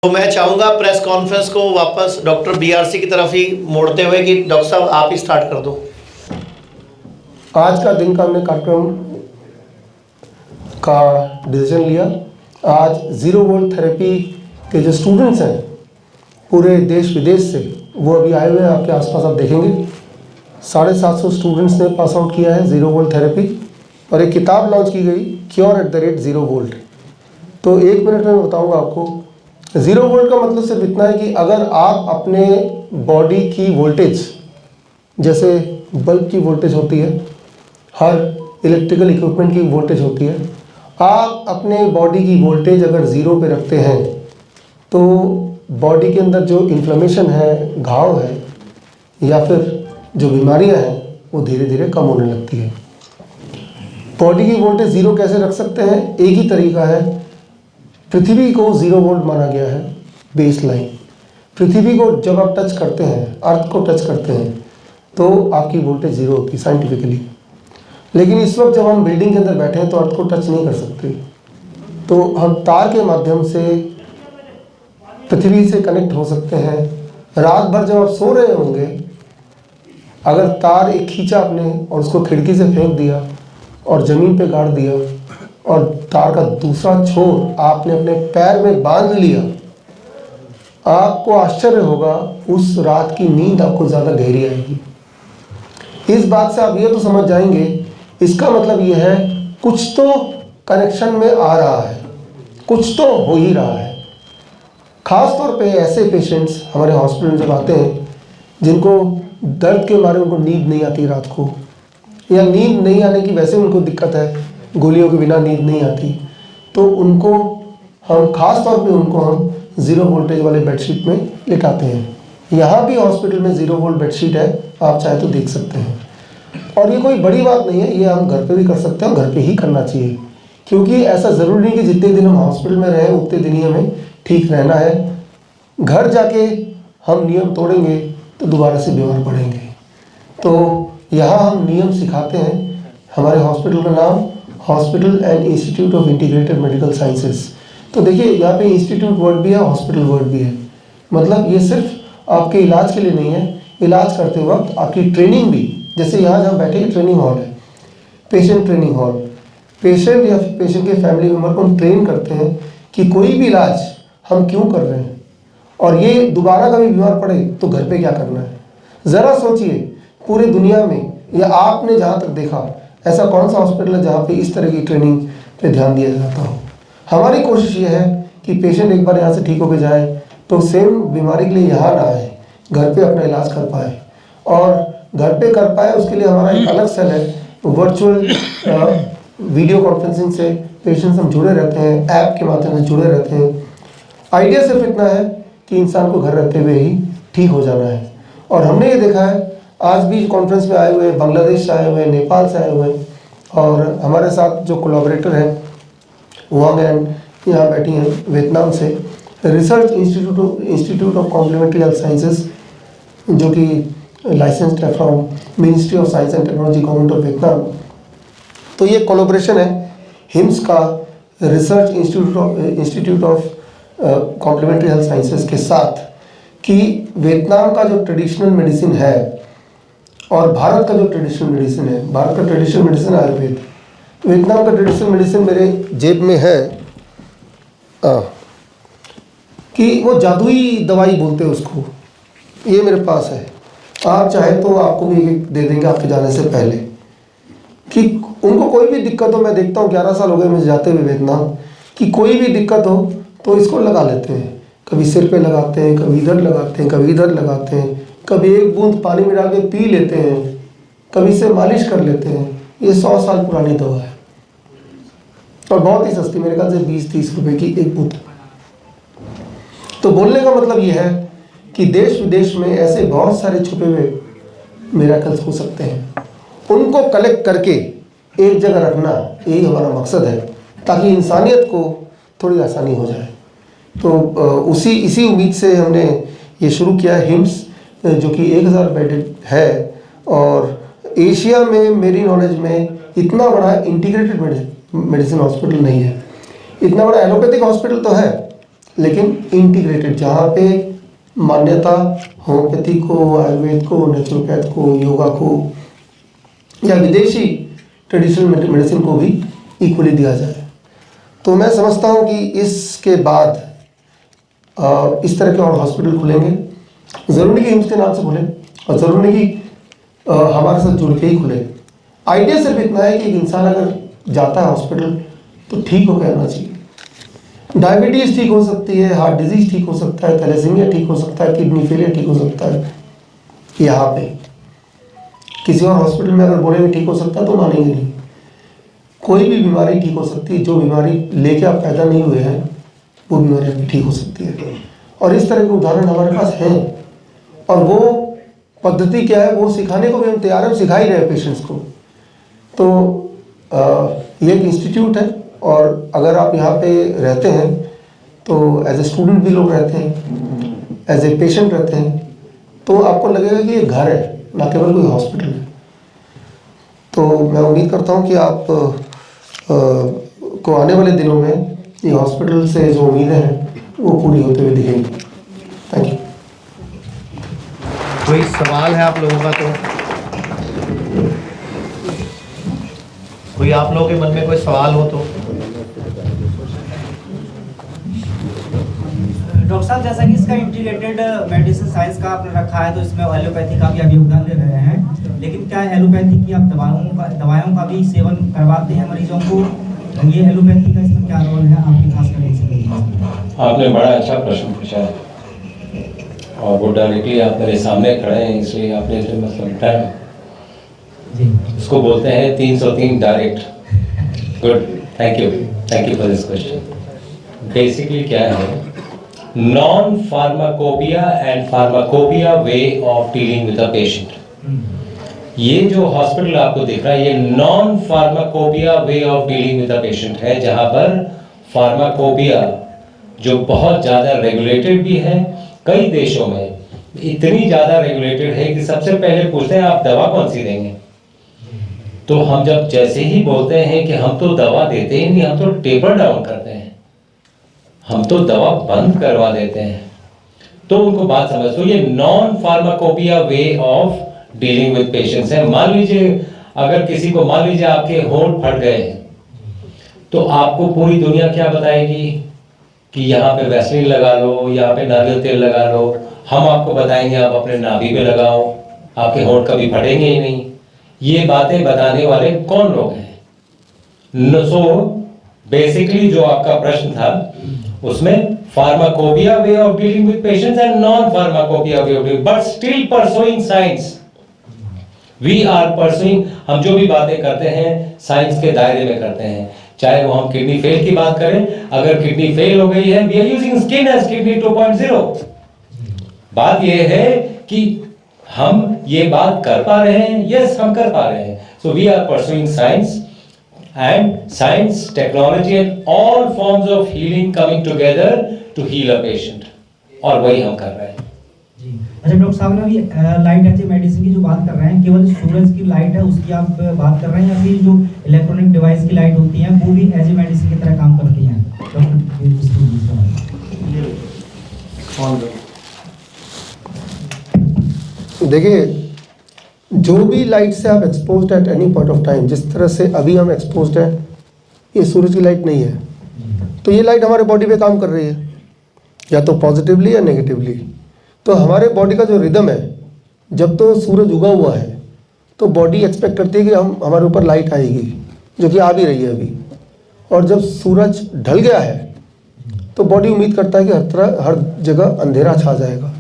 तो मैं चाहूंगा प्रेस कॉन्फ्रेंस को वापस डॉक्टर बीआरसी की तरफ ही मोड़ते हुए कि डॉक्टर साहब आप ही स्टार्ट कर दो। आज का दिन का हमने कार्यक्रम का डिसीजन लिया। आज ज़ीरो वोल्ट थेरेपी के जो स्टूडेंट्स हैं पूरे देश विदेश से, वो अभी आए हुए हैं। आपके आसपास आप देखेंगे 750 स्टूडेंट्स ने पास आउट किया है ज़ीरो वोल्ट थेरेपी, और एक किताब लॉन्च की गई Cure@0 वोल्ट। तो 1 मिनट में बताऊंगा आपको। ज़ीरो वोल्ट का मतलब सिर्फ इतना है कि अगर आप अपने बॉडी की वोल्टेज, जैसे बल्ब की वोल्टेज होती है, हर इलेक्ट्रिकल इक्विपमेंट की वोल्टेज होती है, आप अपने बॉडी की वोल्टेज अगर ज़ीरो पे रखते हैं तो बॉडी के अंदर जो इन्फ्लेमेशन है, घाव है या फिर जो बीमारियां हैं वो धीरे धीरे कम होने लगती है। बॉडी की वोल्टेज ज़ीरो कैसे रख सकते हैं? एक ही तरीका है। पृथ्वी को ज़ीरो वोल्ट माना गया है, बेस लाइन। पृथ्वी को जब आप टच करते हैं, अर्थ को टच करते हैं, तो आपकी वोल्टेज ज़ीरो होती है साइंटिफिकली। लेकिन इस वक्त जब हम बिल्डिंग के अंदर बैठे हैं तो अर्थ को टच नहीं कर सकते, तो हम तार के माध्यम से पृथ्वी से कनेक्ट हो सकते हैं। रात भर जब आप सो रहे होंगे, अगर तार एक खींचा आपने और उसको खिड़की से फेंक दिया और ज़मीन पे गाड़ दिया और तार का दूसरा छोर आपने अपने पैर में बांध लिया, आपको आश्चर्य होगा, उस रात की नींद आपको ज़्यादा गहरी आएगी। इस बात से आप ये तो समझ जाएंगे, इसका मतलब ये है कुछ तो कनेक्शन में आ रहा है, कुछ तो हो ही रहा है। ख़ास तौर पे ऐसे पेशेंट्स हमारे हॉस्पिटल में जब आते हैं जिनको दर्द के मारे उनको नींद नहीं आती रात को, या नींद नहीं आने की वैसे उनको दिक्कत है, गोलियों के बिना नींद नहीं आती, तो उनको हम ख़ास तौर पे उनको हम ज़ीरो वोल्टेज वाले बेडशीट में लेटाते हैं। यहाँ भी हॉस्पिटल में ज़ीरो वोल्ट बेडशीट है, आप चाहे तो देख सकते हैं। और ये कोई बड़ी बात नहीं है, ये हम घर पे भी कर सकते हैं, घर पे ही करना चाहिए, क्योंकि ऐसा ज़रूरी नहीं कि जितने दिन हम हॉस्पिटल में रहें उतने दिन ही हमें ठीक रहना है। घर जाके हम नियम तोड़ेंगे तो दोबारा से बीमार पड़ेंगे। तो यहाँ हम नियम सिखाते हैं। हमारे हॉस्पिटल का नाम hospital and institute of integrated medical sciences. तो देखिए यहाँ पे इंस्टीट्यूट वर्ड भी है, हॉस्पिटल वर्ड भी है। मतलब ये सिर्फ आपके इलाज के लिए नहीं है, इलाज करते वक्त आपकी ट्रेनिंग भी, जैसे यहाँ जहाँ बैठे ट्रेनिंग हॉल है, पेशेंट ट्रेनिंग हॉल, पेशेंट या पेशेंट के फैमिली मेम्बर को हम ट्रेन करते हैं कि कोई भी इलाज हम क्यों कर रहे हैं, और ये दोबारा कभी बीमार पड़े तो घर पे क्या करना है। ज़रा सोचिए, पूरी दुनिया में या आपने जहाँ तक देखा, ऐसा कौन सा हॉस्पिटल है जहाँ पे इस तरह की ट्रेनिंग पे ध्यान दिया जाता हो। हमारी कोशिश ये है कि पेशेंट एक बार यहाँ से ठीक होकर जाए तो सेम बीमारी के लिए यहाँ ना आए, घर पे अपना इलाज कर पाए, और घर पे कर पाए उसके लिए हमारा एक अलग सेल है। वर्चुअल वीडियो कॉन्फ्रेंसिंग से पेशेंट हम जुड़े रहते हैं, ऐप के माध्यम से जुड़े रहते हैं। आइडिया सिर्फ इतना है कि इंसान को घर रहते हुए ही ठीक हो जाना है। और हमने ये देखा है, आज भी कॉन्फ्रेंस में आए हुए बांग्लादेश से आए हुए, नेपाल से आए हुए, और हमारे साथ जो कोलैबोरेटर हैं वांग एंड यहाँ बैठी हैं वियतनाम से, research institute of complementary health sciences, जो कि लाइसेंस्ड है from ministry of science and technology, government of Vietnam. तो ये कोलैबोरेशन है हिम्स का research institute of complementary health sciences के साथ, कि वियतनाम का जो ट्रेडिशनल मेडिसिन है और भारत का जो ट्रेडिशनल मेडिसिन है, भारत का ट्रेडिशनल मेडिसिन आयुर्वेद, वियतनाम का ट्रेडिशनल मेडिसिन मेरे जेब में है, कि वो जादुई दवाई बोलते हैं उसको, ये मेरे पास है। आप चाहे तो आपको भी दे देंगे आपके जाने से पहले, कि उनको कोई भी दिक्कत हो, मैं देखता हूँ 11 साल हो गए मुझे जाते हुए वियतनाम, कि कोई भी दिक्कत हो तो इसको लगा लेते हैं। कभी सिर पे लगाते हैं, कभी इधर लगाते हैं, कभी इधर लगाते हैं, कभी एक बूंद पानी में डाल के पी लेते हैं, कभी से मालिश कर लेते हैं। ये 100 साल पुरानी दवा है और बहुत ही सस्ती, मेरे ख्याल से 20-30 रुपए की एक बूंद। तो बोलने का मतलब ये है कि देश विदेश में ऐसे बहुत सारे छुपे हुए मिरेकल्स हो सकते हैं, उनको कलेक्ट करके एक जगह रखना, यही हमारा मकसद है, ताकि इंसानियत को थोड़ी आसानी हो जाए। तो इसी उम्मीद से हमने ये शुरू किया है हिम्स, जो कि 1000 बेडेड है, और एशिया में मेरी नॉलेज में इतना बड़ा इंटीग्रेटेड मेडिसिन हॉस्पिटल नहीं है। इतना बड़ा एलोपैथिक हॉस्पिटल तो है, लेकिन इंटीग्रेटेड, जहाँ पे मान्यता होम्योपैथी को, आयुर्वेद को, नेचुरोपैथ को, योगा को या विदेशी ट्रेडिशनल मेडिसिन को भी इक्वली दिया जाए। तो मैं समझता हूँ कि इसके बाद इस तरह के और हॉस्पिटल खुलेंगे। ज़रूरी कि एम्स के नाम से खुले और ज़रूरी नहीं कि हमारे साथ जुड़ के ही खुले। आइडिया सिर्फ इतना है कि एक इंसान अगर जाता है हॉस्पिटल तो ठीक हो गया होना चाहिए। डायबिटीज़ ठीक हो सकती है, हार्ट डिजीज़ ठीक हो सकता है, थैलेसीमिया ठीक हो सकता है, किडनी फेलियर ठीक हो सकता है। यहाँ पे किसी और हॉस्पिटल में अगर बोलेंगे ठीक हो सकता है तो मानेंगे नहीं। कोई भी बीमारी ठीक हो सकती है, जो बीमारी लेके आप पैदा नहीं हुए हैं वो बीमारी आपकी ठीक हो सकती है। और इस तरह के उदाहरण हमारे पास हैं। और वो पद्धति क्या है वो सिखाने को भी हम तैयार हैं, सिखा ही रहे हैं पेशेंट्स को। तो ये एक इंस्टीट्यूट है और अगर आप यहाँ पे रहते हैं तो एज ए स्टूडेंट भी लोग रहते हैं, एज ए पेशेंट रहते हैं, तो आपको लगेगा कि ये घर है, ना केवल कोई हॉस्पिटल है। तो मैं उम्मीद करता हूँ कि आप को आने वाले दिनों में ये हॉस्पिटल से जो उम्मीदें हैं वो पूरी होते हुए दिखेंगी। Thank you. कोई सवाल है आप लोगों का? तो कोई आप लोगों के मन में कोई सवाल हो तो? डॉक्टर साहब, जैसा कि इसका इंटीग्रेटेड मेडिसिन साइंस का आपने रखा है तो इसमें एलोपैथी का भी आप योगदान दे रहे हैं, लेकिन क्या एलोपैथी की आप दवाओं का भी सेवन करवाते हैं मरीजों को? ये एलोपैथी का इसमें क्या रोल है आपके खास कर? आपने बड़ा अच्छा प्रश्न पूछा है और वो डायरेक्टली आप मेरे सामने खड़े हैं, इसलिए आपने जो मतलब उठाया है इसको बोलते हैं 303 direct. Good, thank you for this question. Basically क्या है, non pharmacopoeia and pharmacopoeia way of dealing with a patient. ये जो हॉस्पिटल आपको दिख रहा है ये non pharmacopoeia way of dealing with a patient है, जहां पर फार्माकोपिया जो बहुत ज़्यादा रेगुलेटेड भी है, कई देशों में इतनी ज़्यादा रेगुलेटेड है कि सबसे पहले पूछते हैं आप दवा कौन सी देंगे। तो हम जब जैसे ही बोलते हैं कि हम तो दवा देते ही नहीं, हम तो टेपर डाउन करते हैं, हम तो दवा बंद करवा देते हैं, तो उनको बात समझ। तो ये non pharmacopoeia way of dealing with patients है। मान लीजिए अगर किसी को, मान लीजिए आपके होंठ फट गए हैं, तो आपको पूरी दुनिया क्या बताएगी कि यहाँ पे वैसलीन लगा लो, यहाँ पे नारियल तेल लगा लो। हम आपको बताएंगे आप अपने नाभि पे लगाओ, आपके होंठ कभी फटेंगे ही नहीं। ये बातें बताने वाले कौन लोग हैं? सो बेसिकली जो आपका प्रश्न था उसमें pharmacopoeia way of dealing with patients and non pharmacopoeia way of dealing, but still pursuing science. We are pursuing, हम जो भी बातें करते हैं साइंस के दायरे में करते हैं। चाहे वो हम किडनी फेल की बात करें, अगर किडनी फेल हो गई है, we are using skin as kidney 2.0। बात ये है कि हम ये बात कर पा रहे हैं, यस हम कर पा रहे हैं। So we are pursuing science and science, technology and all forms of healing coming together to heal a patient, और वही हम कर रहे हैं। जी अच्छा, डॉक्टर साहब ने अभी लाइट एज ए मेडिसिन की जो बात कर रहे हैं, केवल सूरज की लाइट है उसकी आप बात कर रहे हैं, या फिर जो इलेक्ट्रॉनिक डिवाइस की लाइट होती है वो भी एज ए मेडिसिन की तरह काम करती हैं? देखिए, जो भी लाइट से आप exposed at any point of time, जिस तरह से अभी हम एक्सपोज्ड हैं, ये सूरज की लाइट नहीं है, तो ये लाइट हमारे बॉडी पे काम कर रही है, या तो पॉजिटिवली या नेगेटिवली। तो हमारे बॉडी का जो रिदम है, जब तो सूरज उगा हुआ है तो बॉडी एक्सपेक्ट करती है कि हमारे ऊपर लाइट आएगी, जो कि आ भी रही है अभी। और जब सूरज ढल गया है तो बॉडी उम्मीद करता है कि हर जगह अंधेरा छा जाएगा।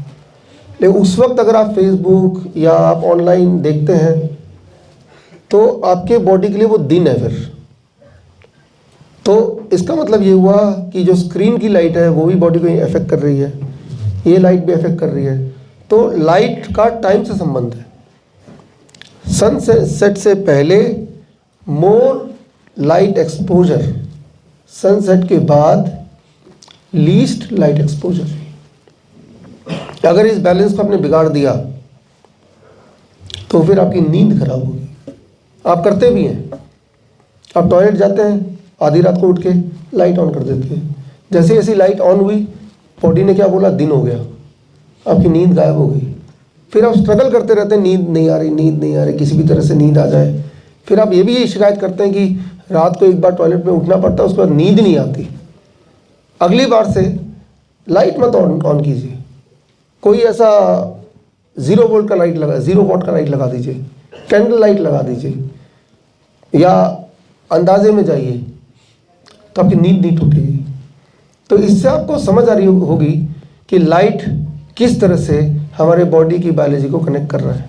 लेकिन उस वक्त अगर आप फेसबुक या आप ऑनलाइन देखते हैं तो आपके बॉडी के लिए वो दिन है फिर। तो इसका मतलब ये हुआ कि जो स्क्रीन की लाइट है वो भी बॉडी को अफेक्ट कर रही है, ये लाइट भी अफेक्ट कर रही है। तो लाइट का टाइम से संबंध है। सनसेट से पहले मोर लाइट एक्सपोजर, सनसेट के बाद लीस्ट लाइट एक्सपोजर। अगर इस बैलेंस को आपने बिगाड़ दिया तो फिर आपकी नींद खराब होगी। आप करते भी हैं, आप टॉयलेट जाते हैं, आधी रात को उठ के लाइट ऑन कर देते हैं, जैसे जैसी लाइट ऑन हुई बॉडी ने क्या बोला, दिन हो गया, आपकी नींद गायब हो गई। फिर आप स्ट्रगल करते रहते हैं, नींद नहीं आ रही, नींद नहीं आ रही, किसी भी तरह से नींद आ जाए। फिर आप ये भी शिकायत करते हैं कि रात को एक बार टॉयलेट में उठना पड़ता है, उसके बाद नींद नहीं आती। अगली बार से लाइट मत ऑन कीजिए, कोई ऐसा 0 वोल्ट का लाइट लगा, 0 वॉट का लाइट लगा दीजिए, कैंडल लाइट लगा दीजिए, या अंदाजे में जाइए, तो आपकी नींद नहीं टूटेगी। तो इससे आपको समझ आ रही होगी कि लाइट किस तरह से हमारे बॉडी की बायोलॉजी को कनेक्ट कर रहा है।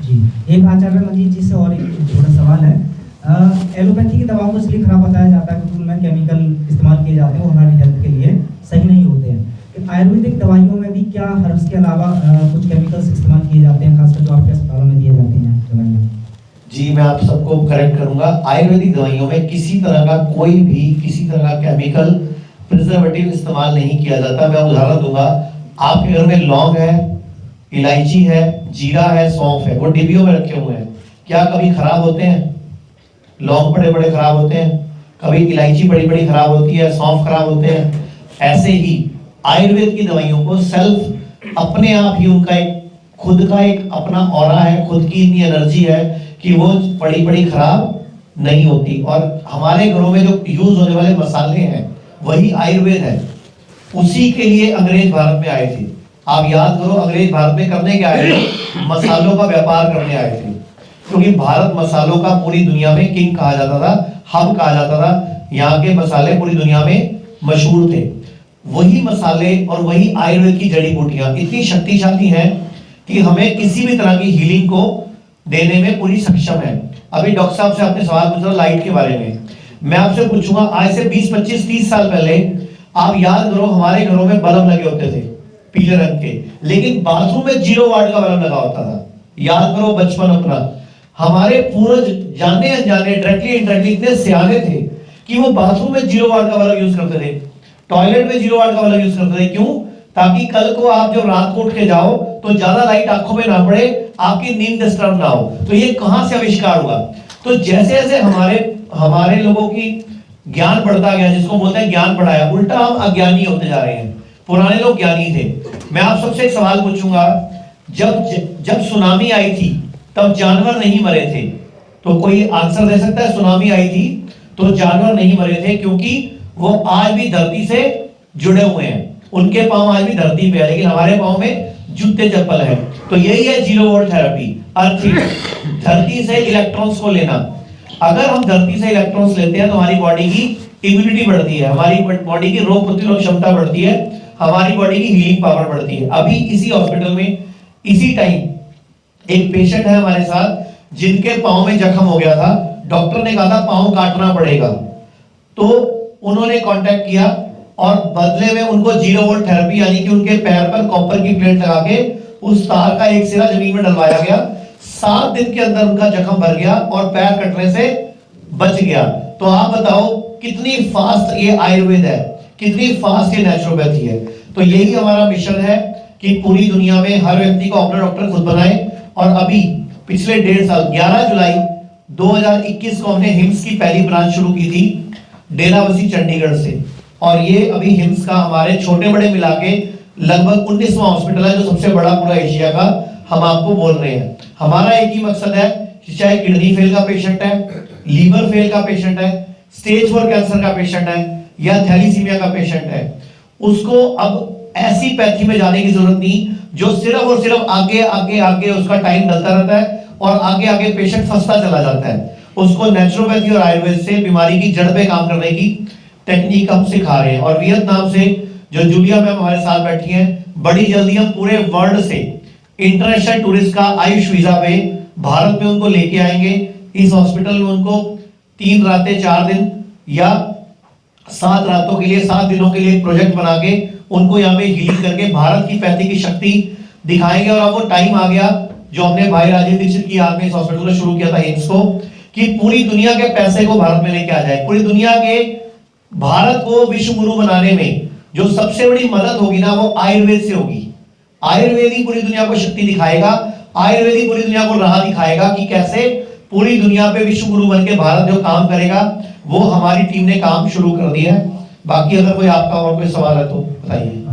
जी, एक आचार्य मजीद जी से और एक छोटा सवाल है। एलोपैथी की दवाओं को इसलिए खराब बताया जाता है क्योंकि उनमें केमिकल इस्तेमाल किए जाते हैं, वो हमारी हेल्थ के लिए सही नहीं होते हैं। लेकिन आयुर्वेदिक दवाइयों में भी क्या हर्ब्स के अलावा कुछ केमिकल्स इस्तेमाल किए जाते हैं, खासकर जो आपके अस्पतालों में दिए जाते हैं दवाइयाँ? जी, मैं आप सबको करेक्ट करूंगा। आयुर्वेदिक दवाइयों में किसी तरह का कोई भी किसी तरह का केमिकल प्रिजर्वेटिव इस्तेमाल नहीं किया जाता। मैं उदाहरण दूंगा, आपके घर में लौंग है, इलायची है, जीरा है, सौंफ है, वो डिब्बियों में रखे हुए हैं, क्या कभी खराब होते हैं? लौंग बड़े बड़े खराब होते हैं, कभी इलायची बड़ी बड़ी खराब होती है, सौंफ खराब होते हैं। ऐसे ही आयुर्वेद की दवाइयों को सेल्फ अपने आप ही उनका एक खुद का एक अपना ऑरा है, खुद की इतनी एनर्जी है कि वो बड़ी बड़ी खराब नहीं होती। और हमारे घरों में जो यूज होने वाले मसाले हैं वही आयुर्वेद है। उसी के लिए अंग्रेज भारत में आए थे। आप याद करो, अंग्रेज भारत में करने क्या आए थे? मसालों का व्यापार करने आए थे, क्योंकि भारत मसालों का पूरी दुनिया में किंग कहा जाता था, हब कहा जाता था। यहाँ के मसाले पूरी दुनिया में मशहूर थे। वही मसाले और वही आयुर्वेद की जड़ी बूटियां इतनी शक्तिशाली हैं कि हमें किसी भी तरह की हीलिंग को देने में पूरी सक्षम है। अभी डॉक्टर साहब से आपने सवाल पूछा लाइट के बारे में, मैं आपसे पूछूंगा, आज से 20, 25, 30 साल पहले आप याद करो, हमारे घरों में बल्ब लगे होते थे पीले रंग के, लेकिन बाथरूम में 0 वाट का बल्ब लगा होता था। याद करो बचपन अपना। हमारे पूर्वज जाने अनजाने, डायरेक्टली इनडायरेक्टली इतने सियाने थे कि वो बाथरूम में 0 वाट का बल्ब यूज करते थे, टॉयलेट में 0 वाट का बल्ब यूज करते थे। क्यों? ताकि कल को आप जब रात को उठ के जाओ तो ज्यादा लाइट आंखों में ना पड़े, आपकी नींद डिस्टर्ब ना हो। तो ये कहां से आविष्कार हुआ? तो जैसे जैसे हमारे लोगों की ज्ञान बढ़ता गया, जिसको बोलते हैं ज्ञान बढ़ाया, उल्टा हम अज्ञानी होते जा रहे हैं। पुराने लोग ज्ञानी थे। मैं आप सबसे एक सवाल पूछूंगा, जब सुनामी आई थी तब जानवर नहीं मरे थे, तो कोई आंसर दे सकता है? सुनामी आई थी तो जानवर नहीं मरे थे, क्योंकि वो आज भी धरती से जुड़े हुए हैं, उनके पांव आज भी धरती पे है, लेकिन हमारे पांव में जूते चप्पल है। तो यही है 0 वोल्ट थेरेपी, अर्थिंग, धरती से इलेक्ट्रॉन्स को लेना। अगर हम धरती से इलेक्ट्रॉन्स लेते हैं तो हमारी बॉडी की इम्यूनिटी बढ़ती है, हमारी बॉडी की रोग प्रतिरोधक क्षमता बढ़ती है, हमारी बॉडी की हीलिंग पावर बढ़ती है। अभी इसी हॉस्पिटल में इसी टाइम एक पेशेंट है हमारे साथ जिनके पांव में जख्म हो गया था, डॉक्टर ने कहा था पांव काटना पड़ेगा, तो उन्होंने कांटेक्ट किया और बदले में उनको 0 वोल्ट थेरेपी, यानी कि उनके पैर पर कॉपर की प्लेट लगा के उस तार का एक सिरा जमीन में डलवाया गया। 7 दिन के अंदर उनका जख्म भर गया और पैर कटने से बच गया। तो आप बताओ कितनी फास्ट ये आयुर्वेद है, कितनी फास्ट ये नेचुरोपैथी है। तो यही हमारा मिशन है कि पूरी दुनिया में हर व्यक्ति को अपना डॉक्टर खुद बनाए। और अभी पिछले 1.5 साल 11 जुलाई 2021 को हमने हिम्स की पहली ब्रांच शुरू की थी डेराबस्सी चंडीगढ़ से, और ये अभी हिम्स का हमारे छोटे बड़े मिला के लगभग 19वां हॉस्पिटल है, जो सबसे बड़ा पूरा एशिया का हम आपको बोल रहे हैं। हमारा एक ही मकसद है कि चाहे किडनी फेल का पेशेंट है, लीवर फेल का पेशेंट है, स्टेज 4 कैंसर का पेशेंट है या थैलीसीमिया का पेशेंट है, उसको अब ऐसी पैथी में जाने की जरूरत नहीं जो सिर्फ और सिर्फ आगे आगे आगे उसका टाइम डलता रहता है और आगे आगे पेशेंट फंसता चला जाता है। उसको नेचुरोपैथी और आयुर्वेद से बीमारी की जड़ पे काम करने की टेक्निक हम सिखा रहे हैं। और वियतनाम से जो जूलिया मैम हमारे साथ बैठी हैं, बड़ी जल्दी हम पूरे वर्ल्ड से इंटरनेशनल टूरिस्ट का आयुष वीजा पे भारत में उनको लेके आएंगे। इस हॉस्पिटल में उनको 3 रातें 4 दिन या 7 रातों के लिए 7 दिनों के लिए प्रोजेक्ट बना के उनको यहाँ पे हील करके भारत की पैथी की शक्ति दिखाएंगे। और अब वो टाइम आ गया जो हमने भाई राजेंद्र दीक्षित की याद में इस हॉस्पिटल को शुरू किया था एम्स को, कि पूरी दुनिया के पैसे को भारत में लेके आ जाए। पूरी दुनिया के भारत को विश्व गुरु बनाने में जो सबसे बड़ी मदद होगी ना, वो आयुर्वेद से होगी। आयुर्वेद ही पूरी दुनिया को शक्ति दिखाएगा, आयुर्वेद ही पूरी दुनिया को राह दिखाएगा कि कैसे पूरी दुनिया पे विश्व गुरु बन के भारत जो काम करेगा, वो हमारी टीम ने काम शुरू कर दिया है। बाकी अगर कोई आपका और कोई सवाल है तो बताइए।